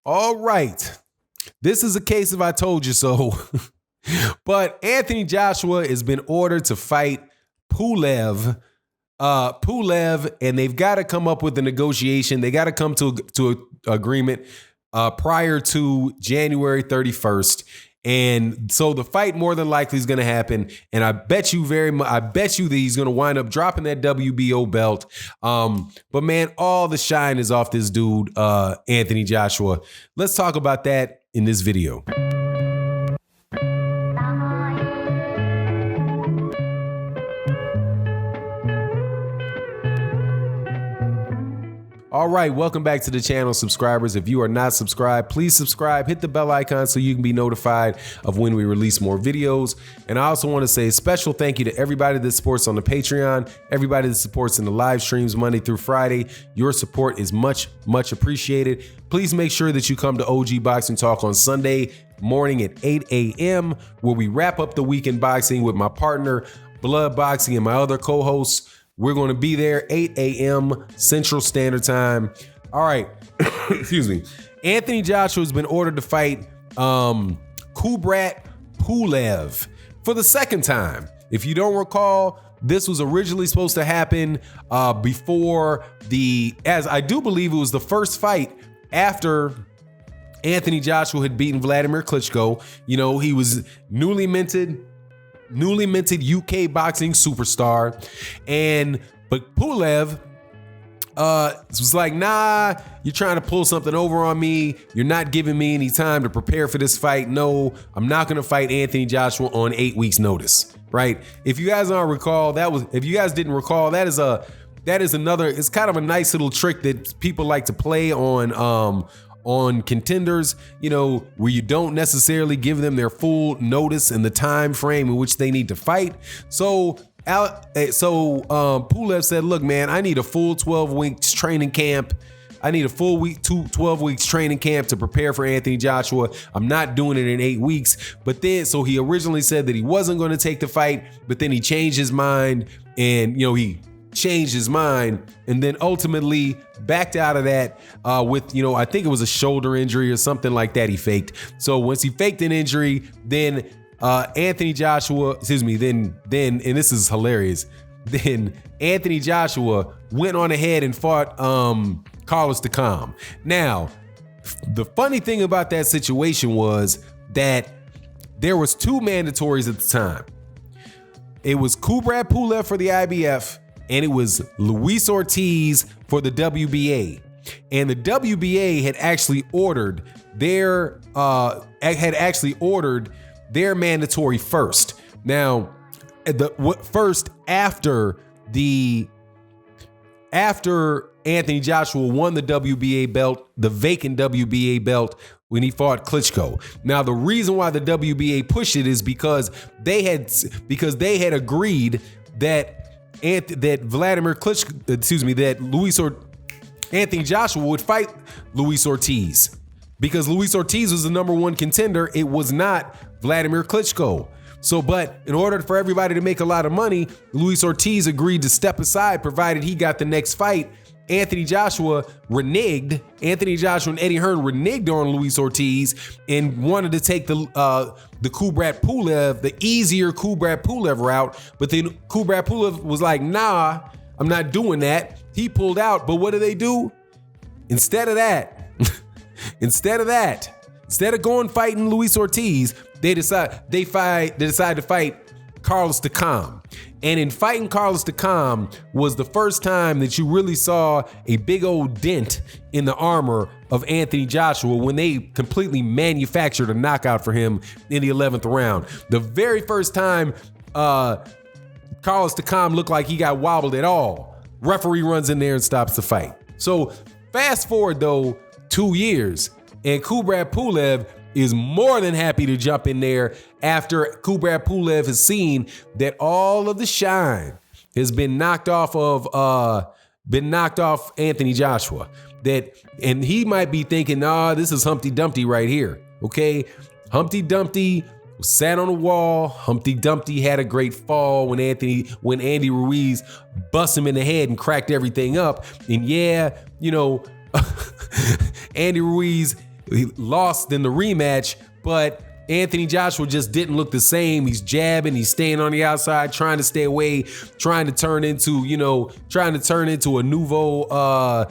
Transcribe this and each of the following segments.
All right. This is a case of I told you so. But Anthony Joshua has been ordered to fight Pulev, and they've got to come up with a negotiation. They got to come to an agreement prior to January 31st. And so the fight more than likely is going to happen. And I bet you that he's going to wind up dropping that WBO belt. But man, all the shine is off this dude, Anthony Joshua. Let's talk about that in this video. All right, welcome back to the channel, subscribers. If you are not subscribed, please subscribe, hit the bell icon so you can be notified of when we release more videos. And I also want to say a special thank you to everybody that supports on the Patreon, everybody that supports in the live streams Monday through Friday. Your support is much, much appreciated. Please make sure that you come to OG Boxing Talk on Sunday morning at 8 a.m. where we wrap up the week in boxing with my partner, Blood Boxing, and my other co-hosts. We're going to be there 8 a.m. Central Standard Time. All right. Excuse me. Anthony Joshua has been ordered to fight Kubrat Pulev for the second time. If you don't recall, this was originally supposed to happen as I do believe it was the first fight after Anthony Joshua had beaten Vladimir Klitschko. You know, he was newly minted UK boxing superstar. But Pulev was like, nah, you're trying to pull something over on me. You're not giving me any time to prepare for this fight. No, I'm not going to fight Anthony Joshua on 8 weeks notice, right? If you guys didn't recall, that is another, it's kind of a nice little trick that people like to play on contenders, you know, where you don't necessarily give them their full notice and the time frame in which they need to fight. So Pulev said, look, man, I need a full 12 weeks training camp. I need a full 12 weeks training camp to prepare for Anthony Joshua. I'm not doing it in 8 weeks. But then, so he originally said that he wasn't going to take the fight, but then he changed his mind, and, you know, and then ultimately backed out of that with, you know, I think it was a shoulder injury or something like that he faked. So once he faked an injury, then Anthony Joshua, and this is hilarious, then Anthony Joshua went on ahead and fought Carlos Takam. Now, the funny thing about that situation was that there was two mandatories at the time. It was Kubrat Pulev for the IBF, and it was Luis Ortiz for the WBA. And the WBA had actually ordered their mandatory first. Now, after Anthony Joshua won the WBA belt, the vacant WBA belt, when he fought Klitschko. Now, the reason why the WBA pushed it is because they had agreed that Anthony Joshua would fight Luis Ortiz, because Luis Ortiz was the number one contender. It was not Vladimir Klitschko. So, but in order for everybody to make a lot of money, Luis Ortiz agreed to step aside, provided he got the next fight. Anthony Joshua and Eddie Hearn reneged on Luis Ortiz and wanted to take the Kubrat Pulev, the easier Kubrat Pulev route. But then Kubrat Pulev was like, nah, I'm not doing that. He pulled out. But what did they do? Instead of going fighting Luis Ortiz, they decide to fight Carlos Takam. And in fighting Carlos Takam was the first time that you really saw a big old dent in the armor of Anthony Joshua when they completely manufactured a knockout for him in the 11th round. The very first time Carlos Takam looked like he got wobbled at all, referee runs in there and stops the fight. So fast forward though 2 years, and Kubrat Pulev is more than happy to jump in there after Kubrat Pulev has seen that all of the shine has been knocked off Anthony Joshua. And he might be thinking, this is Humpty Dumpty right here. Okay, Humpty Dumpty sat on the wall. Humpty Dumpty had a great fall when Andy Ruiz bust him in the head and cracked everything up. And yeah, you know, Andy Ruiz he lost in the rematch, but Anthony Joshua just didn't look the same. He's jabbing, he's staying on the outside, trying to stay away, trying to turn into a nouveau, a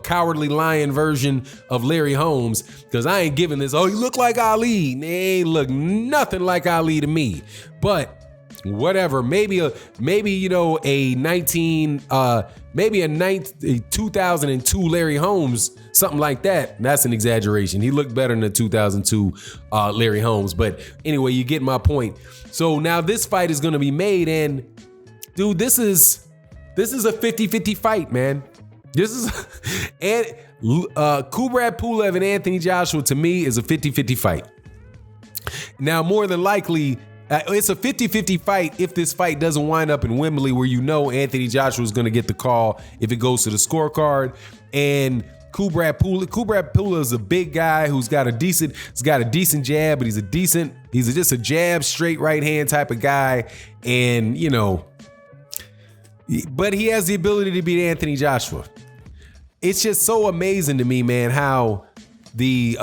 cowardly lion version of Larry Holmes. Because I ain't giving this, oh, he look like Ali. They ain't look nothing like Ali to me. But whatever, maybe a 2002 Larry Holmes, something like that. That's an exaggeration. He looked better than the 2002 Larry Holmes. But anyway, you get my point. So now this fight is going to be made, and dude, this is a 50-50 fight, man. This is and Kubrat Pulev and Anthony Joshua, to me, is a 50-50 fight. Now, more than likely, it's a 50-50 fight if this fight doesn't wind up in Wembley, where Anthony Joshua is going to get the call if it goes to the scorecard. And Kubrat Pulev is a big guy who's got a decent jab, but he's just a jab, straight right hand type of guy. And, but he has the ability to beat Anthony Joshua. It's just so amazing to me, man, how the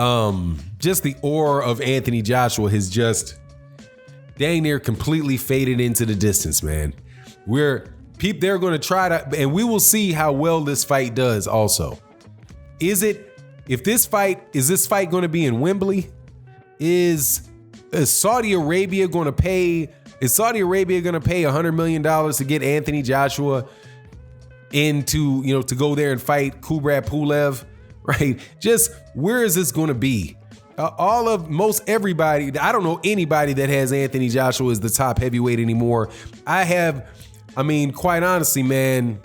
aura of Anthony Joshua has just dang near completely faded into the distance, man. They're going to try to, and we will see how well this fight does also. Is this fight going to be in Wembley? Is Saudi Arabia going to pay $100 million to get Anthony Joshua to go there and fight Kubrat Pulev, right? Just where is this going to be? Most everybody, I don't know anybody that has Anthony Joshua as the top heavyweight anymore. Quite honestly, man,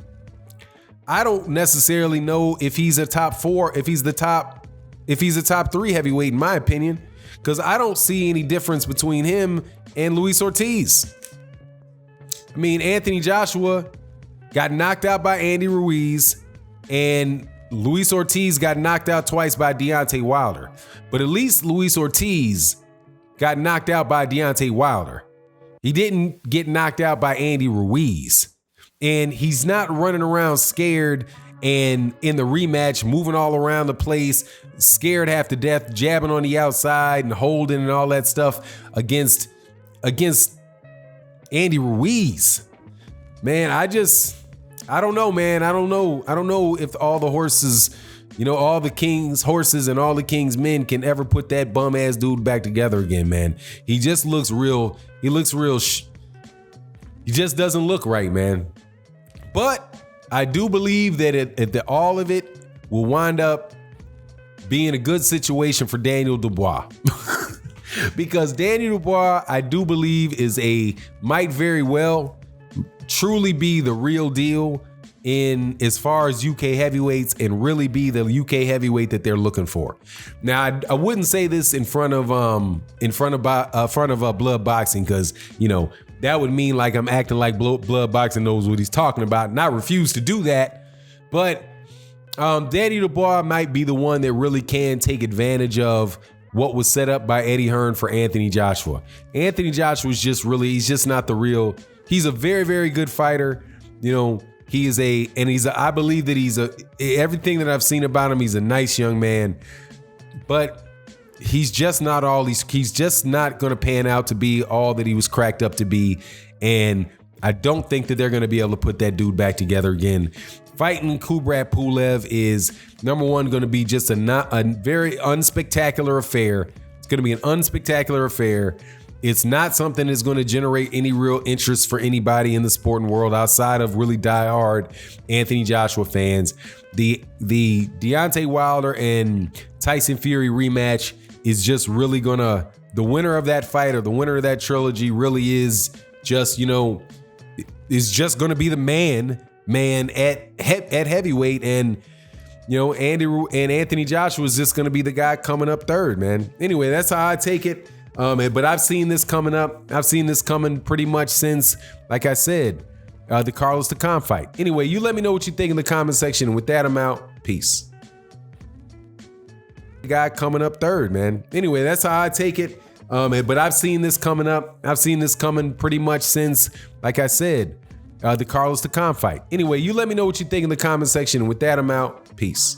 I don't necessarily know if he's a top 4, if he's a top 3 heavyweight, in my opinion, because I don't see any difference between him and Luis Ortiz. Anthony Joshua got knocked out by Andy Ruiz, and Luis Ortiz got knocked out twice by Deontay Wilder. But at least Luis Ortiz got knocked out by Deontay Wilder. He didn't get knocked out by Andy Ruiz. And he's not running around scared and in the rematch, moving all around the place, scared half to death, jabbing on the outside and holding and all that stuff against Andy Ruiz. Man, I don't know, man. I don't know if all the horses, all the king's horses and all the king's men can ever put that bum ass dude back together again, man. He just looks real. He just doesn't look right, man. But I do believe that all of it will wind up being a good situation for Daniel Dubois. Because Daniel Dubois, I do believe, might very well truly be the real deal in as far as UK heavyweights, and really be the UK heavyweight that they're looking for. Now, I wouldn't say this in front of Blood Boxing, because that would mean like I'm acting like Blood Boxing knows what he's talking about, and I refuse to do that. But Danny Dubois might be the one that really can take advantage of what was set up by Eddie Hearn for Anthony Joshua. Anthony Joshua is he's just not the real. He's a very, very good fighter. I believe that everything that I've seen about him, he's a nice young man, but he's just not he's just not going to pan out to be all that he was cracked up to be. And I don't think that they're going to be able to put that dude back together again. Fighting Kubrat Pulev is, number one, going to be just a very unspectacular affair. It's going to be an unspectacular affair. It's not something that's going to generate any real interest for anybody in the sporting world outside of really diehard Anthony Joshua fans. The Deontay Wilder and Tyson Fury rematch is just really gonna, the winner of that fight or the winner of that trilogy really is just, is just gonna be the man at heavyweight, and Anthony Joshua is just gonna be the guy coming up third, man. Anyway, that's how I take it. But I've seen this coming up. I've seen this coming pretty much since, like I said, the Carlos Takam fight. Anyway, you let me know what you think in the comment section. And with that, I'm out. Peace. The guy coming up third, man. Anyway, that's how I take it. But I've seen this coming up. I've seen this coming pretty much since, like I said, the Carlos Takam fight. Anyway, you let me know what you think in the comment section. And with that, I'm out. Peace.